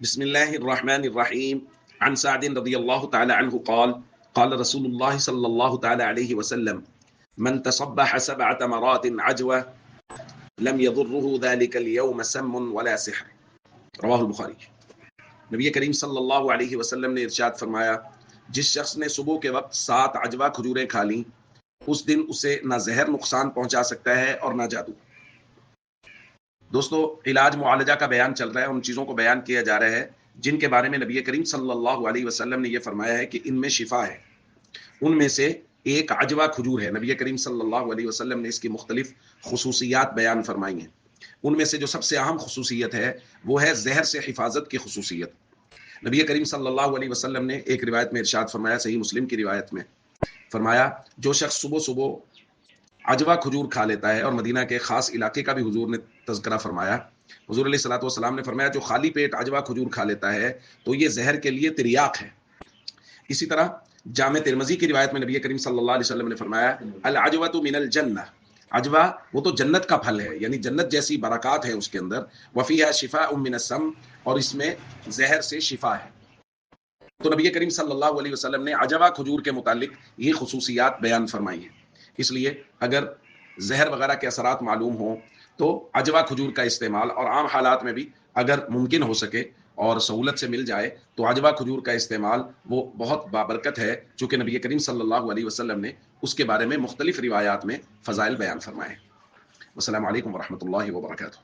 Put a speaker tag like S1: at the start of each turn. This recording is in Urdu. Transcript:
S1: بسم الله الرحمن الرحيم عن سعد رضي الله تعالى عنه قال قال رسول الله صلى الله تعالى عليه وسلم من تصبح 7 مرات عجوة لم يضره ذلك اليوم سم ولا سحر رواہ البخاری۔ نبی کریم صلی اللہ علیہ وسلم نے ارشاد فرمایا، جس شخص نے صبح کے وقت 7 عجوہ کھجوریں کھا لیں اس دن اسے نہ زہر نقصان پہنچا سکتا ہے اور نہ جادو۔ دوستو، علاج معالجہ کا بیان چل رہا ہے، ان چیزوں کو بیان کیا جا رہا ہے جن کے بارے میں نبی کریم صلی اللہ علیہ وسلم نے یہ فرمایا ہے کہ ان میں شفا ہے۔ ان میں سے ایک عجوہ کھجور ہے۔ نبی کریم صلی اللہ علیہ وسلم نے اس کی مختلف خصوصیات بیان فرمائی ہیں۔ ان میں سے جو سب سے اہم خصوصیت ہے وہ ہے زہر سے حفاظت کی خصوصیت۔ نبی کریم صلی اللہ علیہ وسلم نے ایک روایت میں ارشاد فرمایا، صحیح مسلم کی روایت میں فرمایا، جو شخص صبح صبح عجوہ کھجور کھا لیتا ہے، اور مدینہ کے خاص علاقے کا بھی حضور نے تذکرہ فرمایا، حضور علیہ الصلوۃ والسلام نے فرمایا جو خالی پیٹ عجوہ کھجور کھا لیتا ہے تو یہ زہر کے لیے تریاق ہے۔ اسی طرح جامع ترمذی کی روایت میں نبی کریم صلی اللہ علیہ وسلم نے فرمایا، العجوۃ من الجنہ، عجوہ وہ تو جنت کا پھل ہے، یعنی جنت جیسی برکات ہے اس کے اندر، وفیہا شفاء من السم، اور اس میں زہر سے شفا ہے۔ تو نبی کریم صلی اللہ علیہ وسلم نے عجوہ کھجور کے متعلق یہ خصوصیات بیان فرمائی ہیں۔ اس لیے اگر زہر وغیرہ کے اثرات معلوم ہوں تو عجوہ کھجور کا استعمال، اور عام حالات میں بھی اگر ممکن ہو سکے اور سہولت سے مل جائے تو عجوہ کھجور کا استعمال وہ بہت بابرکت ہے، چونکہ نبی کریم صلی اللہ علیہ وسلم نے اس کے بارے میں مختلف روایات میں فضائل بیان فرمائے۔ السلام علیکم ورحمۃ اللہ وبرکاتہ۔